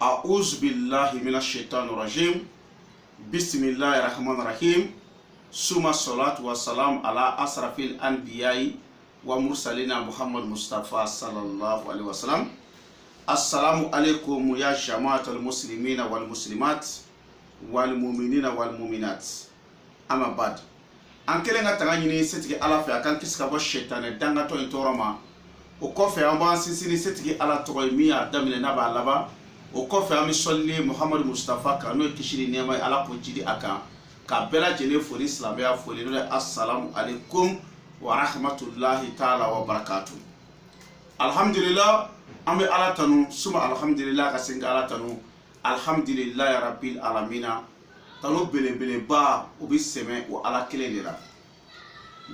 A'udhu billahi minash shaitanir rajim. Bismillahir rahmanir rahim. Suma salatu wa salam ala asrafil anbiya'i wa mursalina Muhammad Mustafa sallallahu alaihi wasallam. Assalamu alaikum ya jama'atul muslimina wal muslimat wal mu'minina wal mu'minat. Amma bad. An kelen ka taga ɲini setigi ala fɛ a kan kisi ka bɔ shaitanɛ dangatɔ in tɔɔrɔ ma. O kɔfɛ an b'an sinsin setigi ala tɔgɔ ye min y'a daminɛ n'a b'a laban. O kɔfɛ an bɛ sɔlili Muhammad Mustafa kan n'o ye kisi ni nɛɛma ye ala k'o jidi a kan. Ka bɛɛ lajɛlen foli silamɛya foli n'o ye assalamu alaikum wa rahmatullahi ta'ala wa barakatuh. Alhamdulillah an bɛ ala tanu suma alhamdulillah ka sin ka ala tanu alhamdulillah rabbil alamina. Tanu belebeleba o bɛ sɛmɛ o ala kelen de la.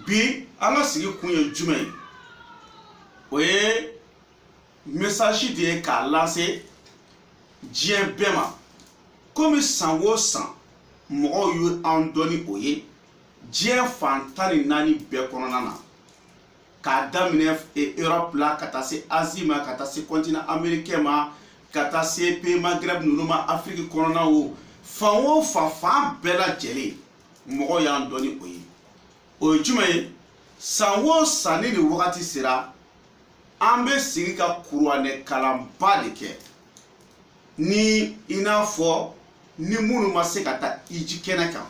Bi an ka sigi kun ye jumɛn ye? O ye message de ye k'a lase diɲɛ bɛɛ ma. Komi san o san mɔgɔw y'u an dɔnni o ye diɲɛ fan 14 bɛɛ kɔnɔna na. K'a daminɛ Europe la ka taa se Asie ma ka taa se continent américain ma ka taa se pays Maghreb ninnu ma Afrique kɔnɔna o fan o fan bɛɛ lajɛlen mɔgɔw y'an dɔnni o ye. O ye jumɛn ye? San o san ni nin wagati sera an bɛ sigi ka kuranɛ kalanba de kɛ. Ni i n'a fɔ ni minnu ma se ka taa hiji kɛnɛ kan,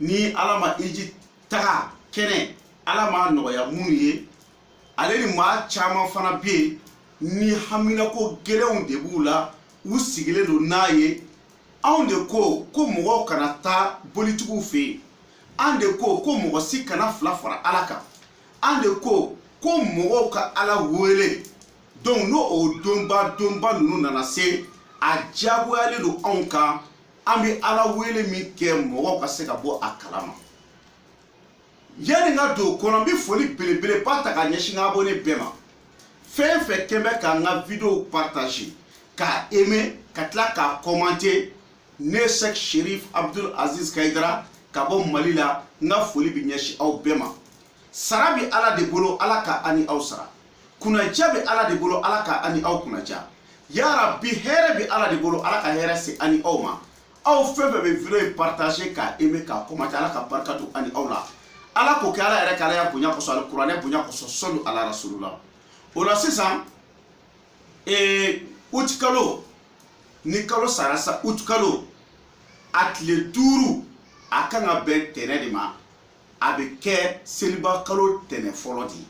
ni ala ma hiji taga kɛnɛ ala ma nɔgɔya minnu ye, ale ni maa caman fana bɛ yen ni haminako gɛlɛnw de b'u la u sigilen don n'a ye. Anw de ko mɔgɔw kana taa bolitigiw fɛ yen, an de ko mɔgɔ si kana fila fara ala kan, an de ko mɔgɔw ka ala wele. Donc n'o donba ninnu nana se a diyagoyalen don anw kan an bɛ ala wele min kɛ mɔgɔw ka se ka bɔ a kalama. Yani n ka don o kɔnɔ n bɛ foli belebeleba ta ka ɲɛsin n ka abonné bɛɛ ma. Fɛn fɛn kɛ bɛ ka n ka vidéo partager k'a aimer ka tila k'a commenter, ne Sheikh Sherif Abdul Aziz Kaidara ka bɔ Mali la n ka foli bɛ ɲɛsin aw bɛɛ ma. Sara bɛ ala de bolo, ala ka ani aw sara. Kunnaja bɛ ala de bolo, ala ka ani aw kunnaja. Ya Rabbi hɛrɛ bɛ ala de bolo, ala ka hɛrɛ se ani aw ma. Aw fɛn fɛn bɛ vidéo in partager k'a aimer k'a commenter, ala ka barika don ani aw la. Ala ko kɛ ala yɛrɛ ka ala ya bonya kosɔn, ale kuranɛ bonya kosɔn, sɔlu ala rasulullah. O la sisan août kalo ni kalo sara sa août kalo a tile 5 a kan ka bɛn tɛnɛ de ma. A bɛ kɛ seliba kalo tɛnɛ fɔlɔ de.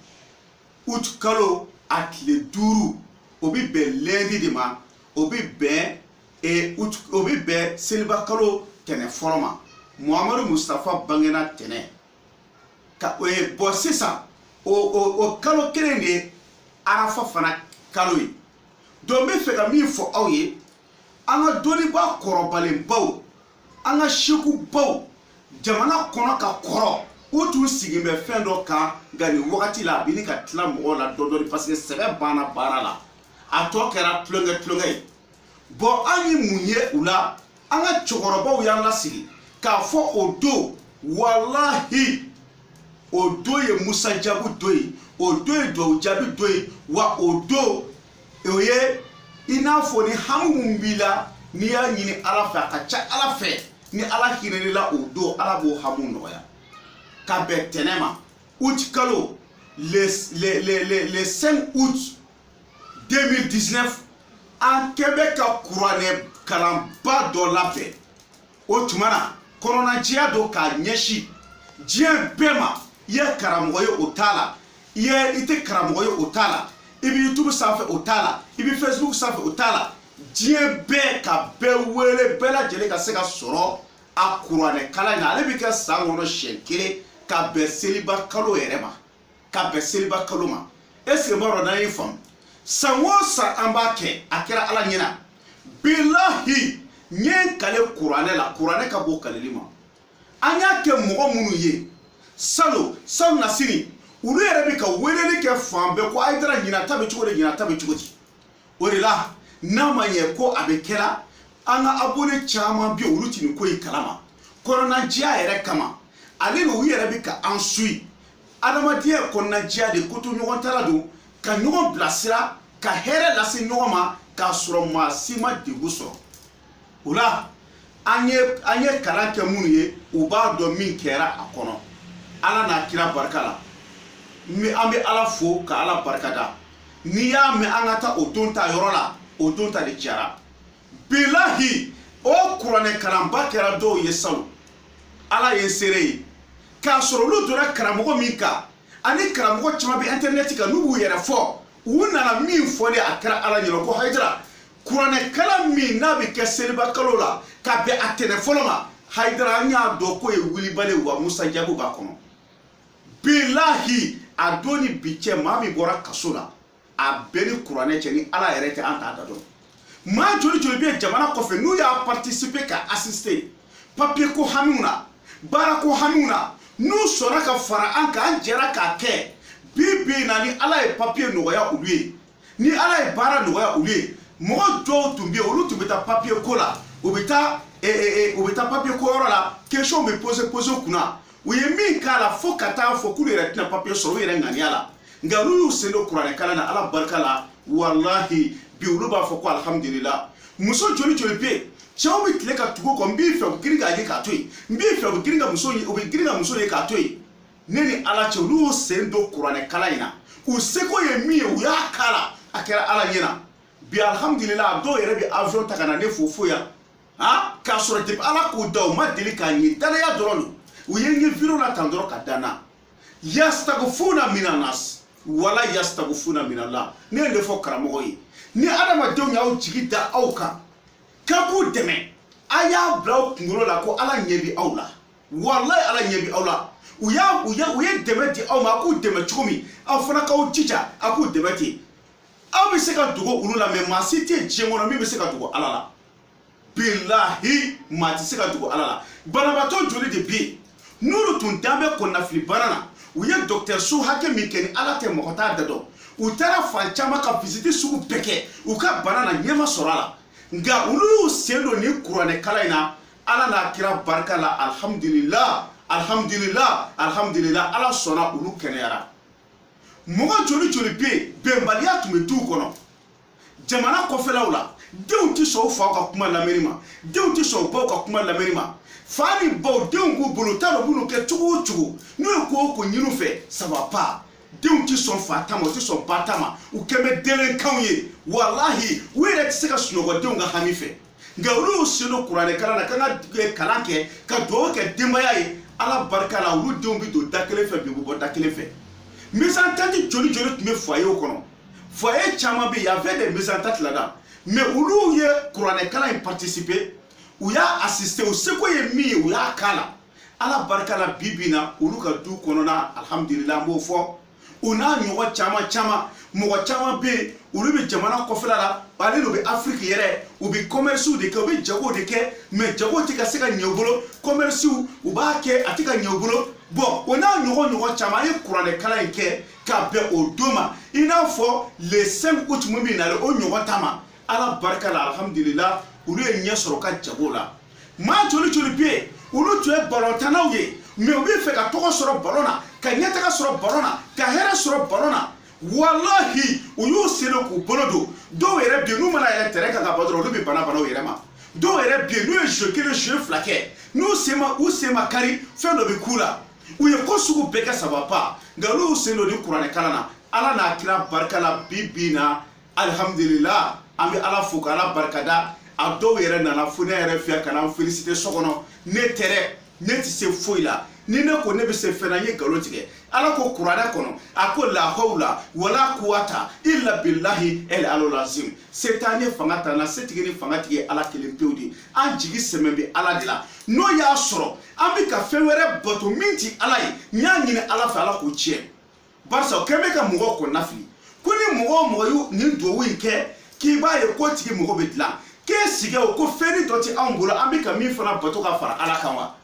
Août kalo a tile 5 o bɛ bɛn lundi de ma. O bɛ bɛn seliba kalo tɛnɛ fɔlɔ ma. Muhammadu Mustafa bangena tɛnɛ. Bon sisan o kalo kelen de arafa fana kalo ye. Donc n bɛ fɛ ka min fɔ aw ye, an ka dɔnniba kɔrɔbalenbaw, an ka sekubaw, jamana kɔnɔ ka kɔrɔ, u tun sigin bɛ fɛn dɔ kan nka nin wagati la a bɛ ɲini ka tila mɔgɔw la dɔɔni parce que sɛbɛ banna baara la, a tɔ kɛra tulonkɛ ye. Bon an ye mun ye u la, an ka cɛkɔrɔbaw y'an lasigi k'a fɔ o don walahi o don ye Musa Jabu don ye, o don ye Duwawu Jaabi don ye, wa o don o ye i n'a fɔ ni hamu mun b'i la n'i y'a ɲini ala fɛ a ka ca ala fɛ ni ala hinɛn'i la o don ala b'o hamu nɔgɔya. Ka bɛn tɛnɛ ma août kalo le 5 août 2019 an kɛ bɛ ka kuranɛ kalanba dɔ labɛn. O tuma na kɔnɔnajɛya don k'a ɲɛsin diɲɛ bɛɛ ma. I ye karamɔgɔ ye o t'a la, i tɛ karamɔgɔ ye o t'a la, i bɛ YouTube sanfɛ o t'a la, i bɛ Facebook sanfɛ o t'a la. Diɲɛ bɛɛ ka bɛɛ wele bɛɛ lajɛlen ka se ka sɔrɔ a kuranɛ kalan in na. Ale bɛ kɛ san kɔnɔ siɲɛ 1 ka bɛn seliba kalo yɛrɛ ma, ka bɛn seliba kalo ma. Est ce que mɔgɔ n'an ye faamu? San o san an b'a kɛ, a kɛra ala ɲɛna. Bilahi n ye n kale kuranɛ la, kuranɛ ka bɔ kaleli ma. An y'a kɛ mɔgɔ minnu ye salo na sini olu yɛrɛ bɛ ka weleli kɛ fan bɛɛ ko Haidara ɲinata bɛ cogo di, ɲinata bɛ cogo di. O de la n'a ma ɲɛ ko a bɛ kɛra, an ka abonné caman bɛ yen olu tɛ nin ko in kalama. Kɔnɔnajɛya yɛrɛ kama ale n'u yɛrɛ bɛ ka an suit. Adamadenya kɔnɔnajɛya de ko to ɲɔgɔn tala don, ka ɲɔgɔn bilasira, ka hɛrɛ lase ɲɔgɔn ma, k'a sɔrɔ maa si ma degun sɔrɔ o la an ye kalan kɛ minnu ye u b'a dɔn min kɛra a kɔnɔ ala n'a kira barika la an bɛ ala fo ka ala barikada n'i y'a mɛn an ka taa o don ta yɔrɔ la o don ta de cayara bilahi o kuranɛ kalanba kɛra dɔw ye salon ala ye seere ye k'a sɔrɔ olu donna karamɔgɔ min kan ani karamɔgɔ caman bɛ internet kan n'u b'u yɛrɛ fɔ u nana min fɔ de a kɛra ala ɲɛna ko hayidara kuranɛ kalan min n'a bɛ kɛ seliba kalo la ka bɛn a tɛnɛ fɔlɔ ma hayidara an y'a dɔn ko ye wilibali wa musa jago b'a kɔnɔ bilahi a don ni bi cɛ maa min bɔra kaso la a bɛɛ ni kuranɛ cɛ ni ala yɛrɛ tɛ an t'a da dɔn maa joli joli bɛ jamana kɔfɛ n'u y'a participer ka assister papier ko hamiw na baara ko hamiw na n'u sɔnna ka fara an kan an jɛra k'a kɛ bi na ni ala ye papier nɔgɔya olu ye ni ala ye baara nɔgɔya olu ye mɔgɔ dɔw tun bɛ yen olu tun bɛ taa papier ko la u bɛ taa papier ko yɔrɔ la question bɛ poser kunna u ye min k'a la fo ka taa fɔ k'olu yɛrɛ tɛna papier sɔrɔ u yɛrɛ ŋaniya la nka olu y'u sen don kuranɛ kalan na ala barika la walahi bi olu b'a fɔ ko alhamdulillah muso joli joli bɛ yen cɛw bɛ tile ka tugu kɔ n b'i fɛ u girin k'a ye k'a to yen n b'i fɛ u bɛ girin ka muso ye k'a to yen ne ni ala cɛ olu y'u sen don kuranɛ kalan in na u seko ye min ye u y'a k'a la a kɛra ala ɲɛna bi alhamdulillah dɔw yɛrɛ bɛ avion ta ka na ne fo yan k'a sɔrɔ depuis ala k'u da u ma deli k'a ɲɛ danaya dɔrɔn don u ye n ye video la tan dɔrɔn ka danna yastagfuna minanas wala yastagfuna minallah ne ye de fɔ karamɔgɔ ye ni adamadenw y'aw jigi da aw kan k'a b'u dɛmɛ a y'a bila aw kunkolo la ko ala ɲɛ bi aw la wallahi ala ɲɛ bi aw la u ye dɛmɛ di aw ma a k'u dɛmɛ cogo min aw fana k'aw jija a k'u dɛmɛ ten aw bɛ se ka dogo olu la mɛ maa si tɛ diɲɛ kɔnɔ min bɛ se ka dogo ala la bilahi maa tɛ se ka dogo ala la banabaatɔ joli de bɛ yen n'olu tun dan bɛ kɔnɔnafili bana na u ye dɔgɔtɔrɔso hakɛ min kɛ ni ala tɛ mɔgɔ t'a da dɔn u taara fan caman ka visite sugu bɛɛ kɛ u ka bana na ɲɛma sɔrɔ a la nka olu y'u sen don ni kuranɛ kalan in na ala n'a kira barika la alhamdulillah ala sɔnna olu kɛnɛyara mɔgɔ joli joli bɛ yen bɛnbaliya tun bɛ duw kɔnɔ jamana kɔfɛlaw la denw tɛ sɔn u faw ka kuma lamɛnni ma denw tɛ sɔn u baw ka kuma lamɛnni ma fa ni baw denw k'u bolo t'a dɔn b'u kɛ cogo o cogo n'u ye ko o ko ɲini u fɛ ça va pas denw tɛ sɔn fa ta ma u tɛ sɔn ba ta ma u kɛn bɛ denlenkanw ye walahi u yɛrɛ tɛ se ka sunɔgɔ denw ka hami fɛ nka olu y'u sen don kuranɛ kalan na k'an ka kalan kɛ ka dugawu kɛ denbaya ye ala barika la olu denw bɛ don da kelen fɛ bi u bɛ bɔ da kelen fɛ misantati joli joli tun bɛ foyer kɔnɔ foyer caman bɛ yen y avait des misantati là-dedans mais olu ye kuranɛ kalan in participer u y'a assister u seko ye min ye u y'a k'a la ala barika la bi bi na olu ka du kɔnɔna alhamdulillah an b'o fɔ u n'a ɲɔgɔn caman mɔgɔ caman bɛ yen olu bɛ jamana kɔfɛla la ale de bɛ afiriki yɛrɛ u bɛ commerce de kɛ u bɛ jago de kɛ mais jago tɛ ka se ka ɲɛ u bolo commerce u b'a kɛ a tɛ ka ɲɛ u bolo bon o n'a ɲɔgɔn caman an ye kuranɛ kalan in kɛ ka bɛn o don ma i n'a fɔ le 5 août min bɛ nalen o ɲɔgɔn ta ma ala barika la alhamdulillah olu ye ɲɛ sɔrɔ ka jago la maa joli joli bɛ yen olu tun ye balɔntanaw ye mais u bɛ fɛ ka tɔgɔ sɔrɔ balon na ka ɲɛtaga sɔrɔ balon na ka hɛrɛ sɔrɔ balon na wallahi u y'u sen don k'u bolo don dɔw yɛrɛ bɛ yen n'u mana yɛrɛ tɛrɛ kan ka bɔ dɔrɔn olu bɛ bana u yɛrɛ ma dɔw yɛrɛ bɛ yen n'u ye jeu kelen jeu fila kɛ n'u sen ma kari fɛn dɔ bɛ k'u la u ye ko sugu bɛɛ kɛ ça va pas nka olu y'u sen don ni kuranɛ kalan na ala n'a kira barika la bi na alhamdulillah an bɛ ala fo ka ala barikada a dɔw yɛrɛ nana fo ne yɛrɛ fɛ ka na n féliciter so kɔnɔ ne tɛrɛ ne tɛ se foyi la ni ne ko ne bɛ se fɛn na n ye nkalon tigɛ ala ko kuranɛ kɔnɔ a ko la hawla wala quwata illa billahi el alul azim setan ye fanga ta na setigi ni fanga tigi ala kelen pewu de an jigi sɛmɛ bɛ ala de la n'o y'a sɔrɔ an bɛ ka fɛn wɛrɛ bato min ti ala ye n y'a ɲini ala fɛ ala k'o tiɲɛ barisa o kɛn bɛ ka mɔgɔw kɔnɔnafili ko ni mɔgɔ o mɔgɔ y'u nin duwawu in kɛ k'i b'a ye ko tigi mɔgɔ bɛ dilan k'e sigi o ko fɛn dɔ tɛ anw bolo an bɛ ka min fana bato ka fara ala kan wa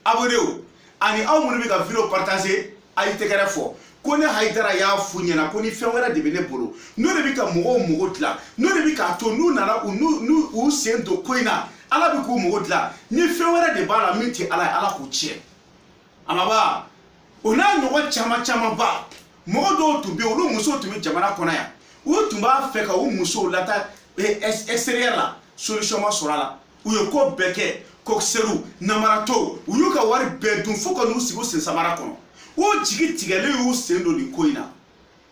abonnew ani aw minnu bɛ ka video partager a y'i tɛgɛrɛ fɔ ko ne Hayidara y'a f'u ɲɛna ko ni fɛn wɛrɛ de bɛ ne bolo n'o de bɛ ka mɔgɔw mago dilan n'o de bɛ k'a to n'u nana u sen don ko in na ala bɛ k'u mago dilan ni fɛn wɛrɛ de b'a la min tɛ ala ye ala k'u tiɲɛ amaba o n'a ɲɔgɔn caman ba mɔgɔ dɔw tun bɛ yen olu musow tun bɛ jamana kɔnɔ yan u tun b'a fɛ ka u musow lata extérieur la solution ma sɔrɔ a la u ye ko bɛɛ kɛ kokisɛriw namaratɔw u y'u ka wari bɛɛ dun fo ka n'u sigi u sen samara kɔnɔ o jigi tigɛlen y'u sen don nin ko in na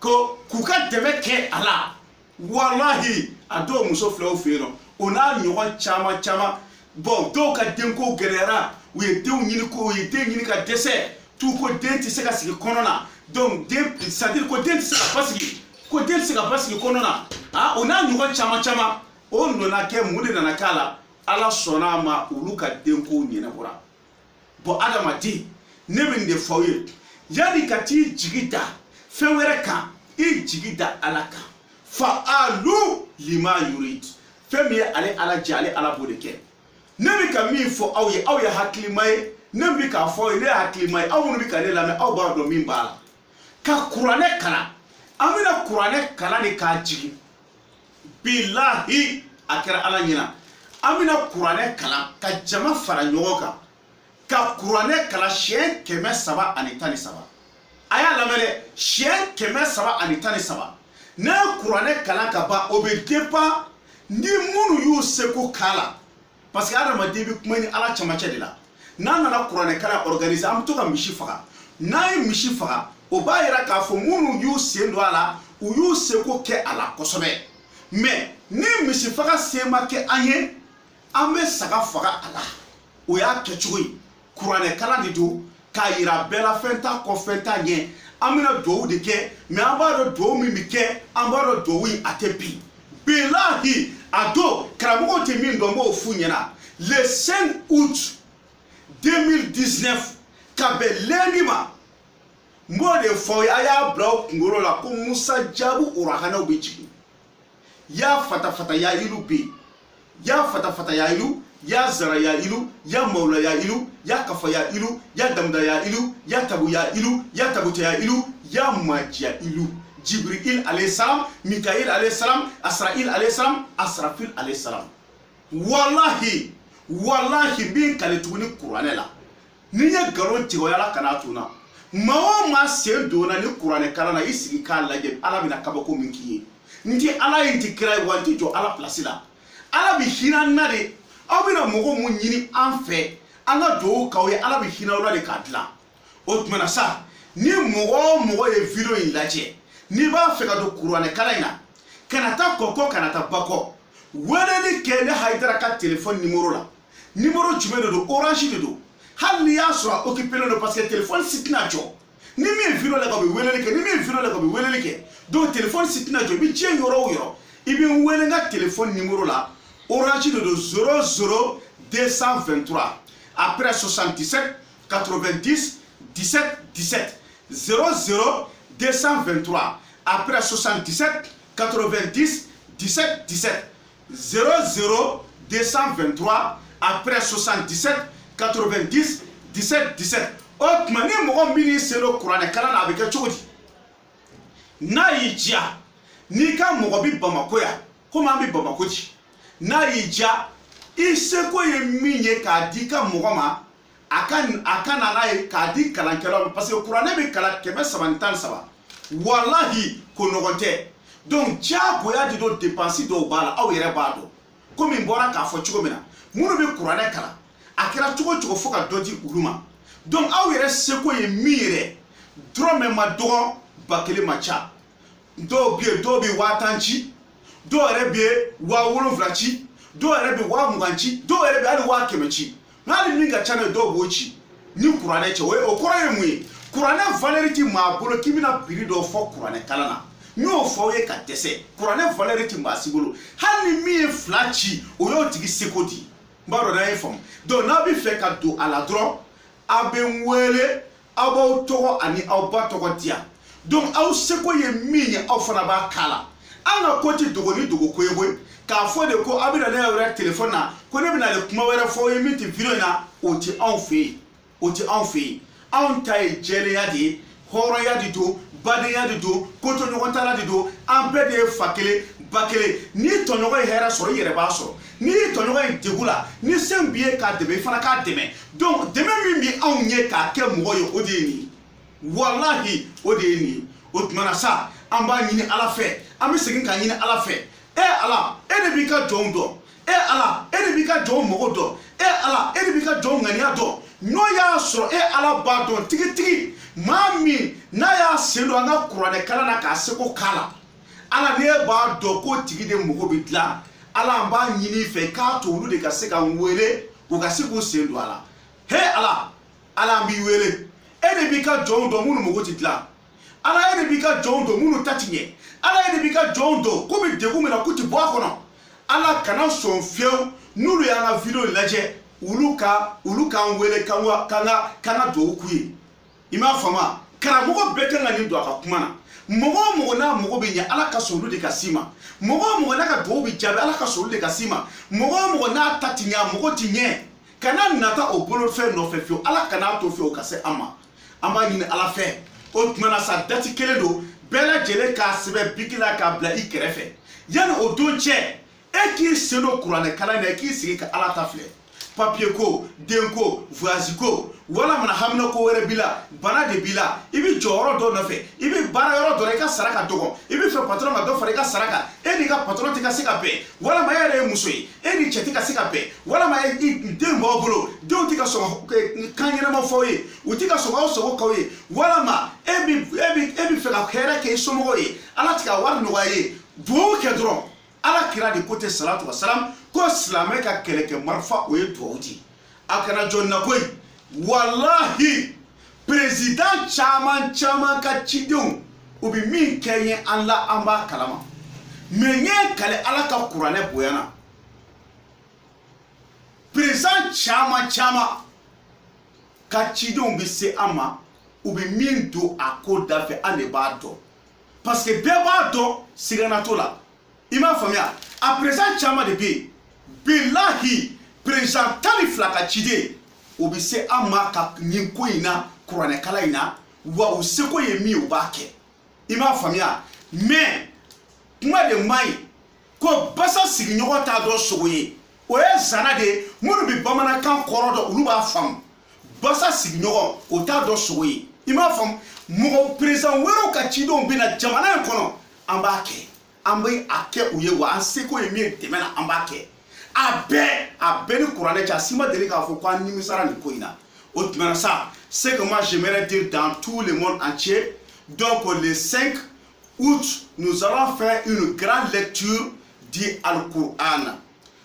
ko k'u ka dɛmɛ kɛ a la walahi a dɔw muso filaw fɛ yen nɔ o n'a ɲɔgɔn caman caman bon dɔw ka denko gɛlɛyara u ye denw ɲini ko u ye den ɲini ka dɛsɛ tu ko den tɛ se ka sigi kɔnɔ na donc den c'est à dire ko den tɛ se ka basigi ko den tɛ se ka basigi kɔnɔ na o n'a ɲɔgɔn caman caman o nana kɛ mun de nana k'a la ala sɔnna a ma olu ka denko ɲɛnabɔra bon adamaden ne bɛ nin de fɔ aw ye yanni ka t'i jigi da fɛn wɛrɛ kan i jigi da ala kan fa'alu lima yurid fɛn min ye ale ala jɛ ale ala b'o de kɛ ne bɛ ka min fɔ aw ye hakilima ye ne bɛ k'a fɔ aw ye ne ye hakilima ye aw minnu bɛ ka ne lamɛn aw b'a dɔn min b'a la ka kuranɛ kalan an bɛna kuranɛ kalan de k'a jigin bilahi a kɛra ala ɲɛna an bɛna kuranɛ kalan ka jama fara ɲɔgɔn kan ka kuranɛ kalan siɲɛ 313 a y'a lamɛn dɛ siɲɛ 313 ne ye kuranɛ kalan ka ban o bɛ dépend ni minnu y'u seko k'a la parce que adamaden bɛ kuma ni ala camancɛ de la n'an nana kuranɛ kalan organiser an bɛ to ka misi faga n'an ye misi faga o b'a yira k'a fɔ minnu y'u sen don a la u y'u seko kɛ a la kosɛbɛ mais ni misi faga sen ma kɛ an ye an bɛ saga faga a la o y'a kɛcogo ye kuranɛ kalan de don k'a yira bɛɛ la fɛn t'a kɔ fɛn t'a ɲɛ an bɛna duwawu de kɛ mais an b'a dɔn duwawu min bɛ kɛ an b'a dɔn duwawu in a tɛ bin bilahi a don karamɔgɔw tɛ min dɔn n b'o f'u ɲɛna le 5 août 2019 ka bɛn lundi ma n b'o de fɔ a y'a bila aw kunkolo la ko musa jabu urahanaw bɛ jigin ya fatafata ya ilu bɛ yen ya fatafata ya ilu ya zara ya ilu ya maula ya ilu ya kafa ya ilu ya damda ya ilu ya tabu ya ilu ya tabuta ya ilu ya maji ya ilu jibril alayhi salam mikail alayhi salam asrail alayhi salam asrafil alayhi salam wallahi bin kale tuguni kuranɛ la ni ye nkalon tigɛ o yala kana tuna maa o maa sen donna ni kuranɛ kalan na i sigi k'a lajɛ ala bɛna kabako min k'i ye n tɛ ala ye n tɛ kira ye wa n tɛ jɔ ala pilasi la ala bɛ hinɛ an na de aw bɛna mɔgɔ mun ɲini an fɛ an ka duwawu k'aw ye ala bɛ hinɛ aw la de k'a dilan o tuma na sa ni mɔgɔ o mɔgɔ ye video in lajɛ n'i b'a fɛ ka don kuranɛ kalan in na kana taa kɔkɔ kana taa bakɔ weleli kɛ ne hayidara ka téléphone numéro la numéro jumɛn de don orange de don hali n'i y'a sɔrɔ a occupé don parce que téléphone si tɛna jɔ ni min ye video lajɛ o bɛ weleli kɛ ni min ye video lajɛ o bɛ weleli kɛ donc téléphone si tɛna jɔ i bɛ diɲɛ yɔrɔ o yɔrɔ i bɛ n wele n ka téléphone numéro la orange de don 00 223 après 77 90 17 17 00 223 après 77 90 17 17 00 223 après 77 90 17 17 o tuma ni mɔgɔ min y'i sen don kuranɛ kalan na a bɛ kɛ cogo di n'a y'i diya n'i ka mɔgɔ bɛ Bamako yan komi an bɛ Bamako ci n'a y'i diya i seko ye min ye k'a di ka mɔgɔ ma a ka na n'a ye k'a di kalankɛlaw ma parce que kuranɛ bɛ kalan 313 walahi ko ɲɔgɔn tɛ donc diyagoya de don dépense dɔw b'a la aw yɛrɛ b'a dɔn komi n bɔra k'a fɔ cogo min na minnu bɛ kuranɛ kalan a kɛra cogo o cogo fo ka dɔ di olu ma donc aw yɛrɛ seko ye min yɛrɛ dɔrɔmɛ ma dɔgɔ ba kelen ma ca dɔw bɛ yen dɔw bɛ 5000 ci dɔw yɛrɛ bɛ 7000 ci dɔw yɛrɛ bɛ 20000 ci dɔw yɛrɛ bɛ hali 100 ci hali min ka ca ne dɔw b'o ci ni kuranɛ cɛ o kɔrɔ ye mun ye kuranɛ valeur ti maa bolo k'i bɛna prix dɔ fɔ kuranɛ kalan na n y'o fɔ aw ye ka dɛsɛ kuranɛ valeur ti maa si bolo hali ni min ye 2 ci o y'o tigi seko di n b'a dɔn n'a ye faamu donc n'a bɛ fɛ ka don a la dɔrɔn aw bɛ n wele aw b'aw tɔgɔ ani aw ba tɔgɔ di yan donc aw seko ye min ye aw fana b'a k'a la an ka ko ti dogo ni dogo ko ye koyi k'a fɔ de ko aw bɛna ne yɛrɛ téléphone na ko ne bɛna le kuma wɛrɛ fɔ aw ye min tɛ video in na o tɛ anw fɛ yen o tɛ anw fɛ yen anw ta ye jɛlenya de ye hɔrɔnya de don badenya de don ko tɔɲɔgɔn tala de don an bɛɛ de ye fa kelen ba kelen n'i tɔɲɔgɔn ye hɛrɛ sɔrɔ i yɛrɛ b'a sɔrɔ n'i tɔɲɔgɔn ye degun la ni sen b'i ye k'a dɛmɛ i fana k'a dɛmɛ donc dɛmɛ min bɛ anw ye k'a kɛ mɔgɔ ye o de ye nin ye walahi o de ye nin ye o tuma na sa an b'a ɲini ala fɛ an bɛ segin k'a ɲini ala fɛ Allah, et de bika jondo. Allah, et de bika jom mogodo. Allah, et de bika jom ganiado. No ya so Allah badon tigi mami na ya selo anga kurane kala na kaseko kala. Allah ne ba do ko tigi de mogo bitla. Allah mba nyini fe ka to ulu de kaseka nwele o kaseko selo ala. Allah, Allah mbi wele. E de bika jondo munu mogo titla. Allah e de bika jondo munu tatinye. Allah e de bika jondo ko bi degu me na kuti bo akono. Allah kana son fieu nulu ya na video laje uluka nwele kanga do kuyi. Ima fama kara mogo beka ngani do aka kumana. Mogo na mogo binya Allah ka solu de kasima. Mogo na ka do bi jabe Allah ka solu de kasima. Mogo na tatinya mogo tinye. Kana nata obolo fe no fe fio Allah kana to fio kase ama ni Allah fe o tmana sa dati kele do bela jele ka sebe bikila ka bla ikrefe yana o don che e ki seno kurane kala na ki sigi ka Allah ta fle papier ko denko voisin ko wala mana hamna ko were bila bana de bila ibi joro do na fe ibi bara yoro do reka saraka dogo ibi fe patron ma do fareka saraka e ni ka patron tika sika pe wala ma yere musoi e ni chetika sika pe wala ma e dembo bolo de tika so kanyere ma foye utika so so ko ye wala ma ebi fe ka khere ke so mo ye ala tika war no waye do ke dron ala kira de côté salatu wassalam ko islamé ka keleke marfa o ye doudi akana jonna koy wallahi président chaman ka chidon obi min kenye Allah amba kalama menye kale ala ka qur'ane boyana président chaman ka chidon bi se ama obi min do akoda fe ane ba do parce que be ba do sigana to la ima famia a président chaman de bi billahi président talifla ka chide obi se ama ka nyinko ina kurane kala ina wa useko yemi obake ima famia mais kuma de mai ko basa sigi nyogo ta do sogoye o e zana de munu bi bamana kan korodo ulu ba fam basa sigi nyogo o ta do sogoye ima fam mo président wero ka chido mbina jamana kono ambake ambai ake uye wa anseko yemi temena ambake abe ni Coran cha sima deli ka fo kwa nimisara ni koina autrement ça c'est que moi j'aimerais dire dans tout le monde entier. Donc le 5 août nous allons faire une grande lecture du Al-Qur'an.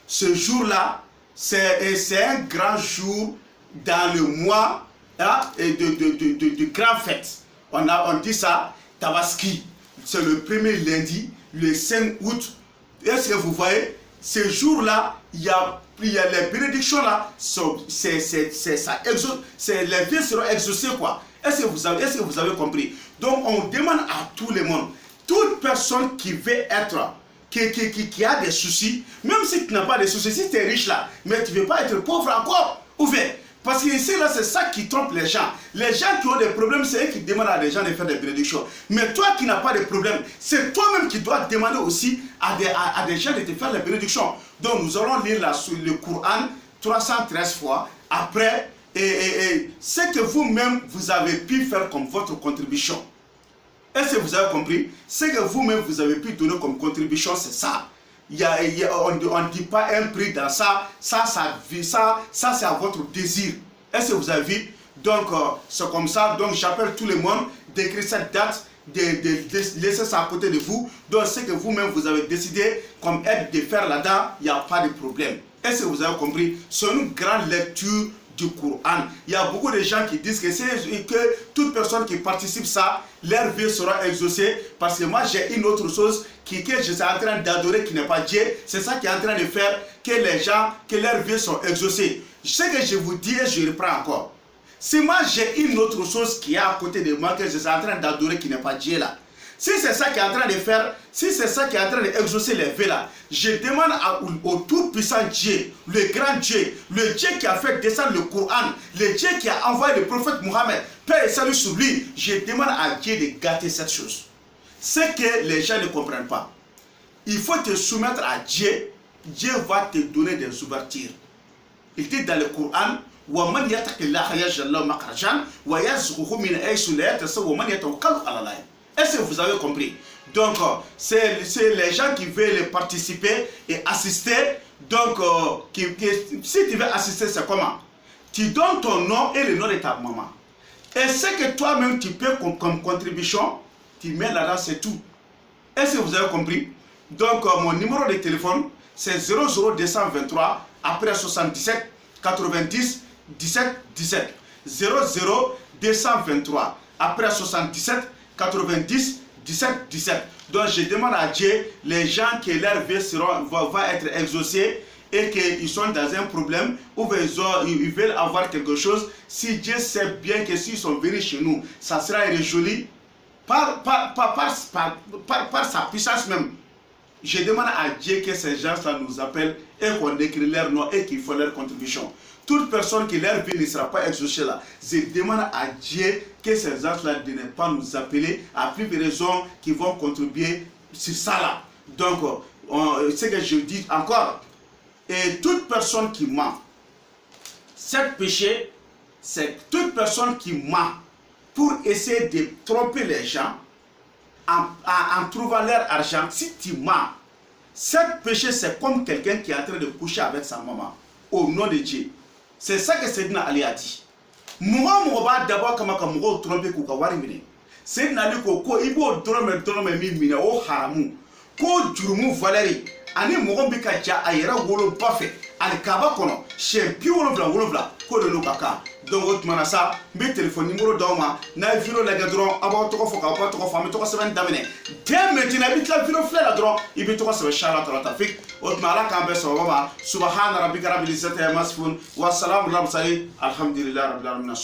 Ce jour là c'est un grand jour dans le mois de grande fête. On dit ça Tabaski, c'est le premier lundi le 5 août. Est-ce que vous voyez ce jour-là, il y a les bénédictions là, c'est ça, les vies seront exaucées quoi. Est-ce que vous avez compris? Donc on demande à tout le monde, toute personne qui veut être, qui a des soucis, même si tu n'as pas de soucis, si tu es riche là, mais tu ne veux pas être pauvre encore, ouvert. Parce que ici, là, c'est ça qui trompe les gens. Les gens qui ont des problèmes, c'est eux qui demandent à des gens de faire des bénédictions. Mais toi qui n'as pas de problème, c'est toi-même qui dois demander aussi à des gens de te faire les bénédictions. Donc, nous allons lire le Coran 313 fois. Après, ce que vous-même, vous avez pu faire comme votre contribution. Est-ce que vous avez compris? Ce que vous-même, vous avez pu donner comme contribution, c'est ça. On ne dit pas un prix dans ça, ça c'est à votre désir. Est-ce que vous avez vu? Donc c'est comme ça, donc j'appelle tout le monde d'écrire cette date, de laisser ça à côté de vous. Donc ce que vous-même vous avez décidé comme aide de faire là-dedans, il n'y a pas de problème. Est-ce que vous avez compris? C'est une grande lecture du Coran. Il y a beaucoup de gens qui disent que toute personne qui participe ça, leur vie sera exaucée. Parce que moi j'ai une autre chose que je suis en train d'adorer qui n'est pas Dieu. C'est ça qui est en train de faire que les gens, que leurs vies sont exaucées. Ce que je vous dis et je reprends encore. Si moi j'ai une autre chose qui est à côté de moi que je suis en train d'adorer qui n'est pas Dieu là. Si c'est ça qui est en train de faire, si c'est ça qui est en train d'exaucer les vies là, je demande au tout-puissant Dieu, le grand Dieu, le Dieu qui a fait descendre le Coran, le Dieu qui a envoyé le prophète Mohammed, paix et salut sur lui, je demande à Dieu de gâter cette chose. C'est que les gens ne comprennent pas. Il faut te soumettre à Dieu, Dieu va te donner des ouvertures. Il dit dans le Coran, وَمَنْ يَتَقِ اللَّهَ يَجْعَلْ لَهُ مَخْرَجًا وَيَرْزُقْهُ مِنْ حَيْثُ لَا يَحْتَسِبُ وَمَنْ يَتَوَكَّلْ عَلَى اللَّهِ. Est-ce que vous avez compris? Donc, c'est les gens qui veulent participer et assister. Donc, si tu veux assister, c'est comment? Tu donnes ton nom et le nom de ta maman. Et ce que toi-même tu peux comme contribution, tu mets là-dedans, c'est tout. Est-ce que vous avez compris? Donc, mon numéro de téléphone, c'est 00223 après 77 90 17 17. 00223 après 77 90 17 17. Donc, je demande à Dieu, les gens que leur vie va être exaucée et qu'ils sont dans un problème ou ils veulent avoir quelque chose, si Dieu sait bien que s'ils sont venus chez nous, ça sera résolu par sa puissance même. Je demande à Dieu que ces gens-là nous appellent et qu'on écrit leur nom et qu'ils font leur contribution. Toute personne qui leur vie ne sera pas exaucée là, je demande à Dieu que ces gens-là ne viennent pas nous appeler à plus de raisons qui vont contribuer sur ça là. Donc, ce que je dis encore, et toute personne qui ment, cet péché, c'est toute personne qui ment pour essayer de tromper les gens en trouvant leur argent. Si tu mens, cet péché, c'est comme quelqu'un qui est en train de coucher avec sa maman au nom de Dieu. C'est ça que Seydina Ali a dit. Moi, d'abord, comme je tromper Koukawari, Seydina Ali, il faut tromper mine au haramu, ko jurumu valeri, ani mogon bi ka ja a yɛrɛ wolo ba fɛ ani kaba kɔnɔ siyɛn 77 ko de n'o ka kan. Donc o tuma na sa n bɛ téléphone numéro d'aw ma n'a ye vidéo lajɛ dɔrɔn a b'aw tɔgɔ fɔ k'aw ba tɔgɔ fɔ an bɛ tɔgɔ sɛbɛnni daminɛ dès maintenant i bɛ tila vidéo filɛ la dɔrɔn i bɛ tɔgɔ sɛbɛn inshallah taala tafik. O tuma ala k'an bɛɛ sɔrɔ ba ma subahana rabbika rabbil izzati amma yasifun wa salamun alal mursalin alhamdulillahi rabbil alamin.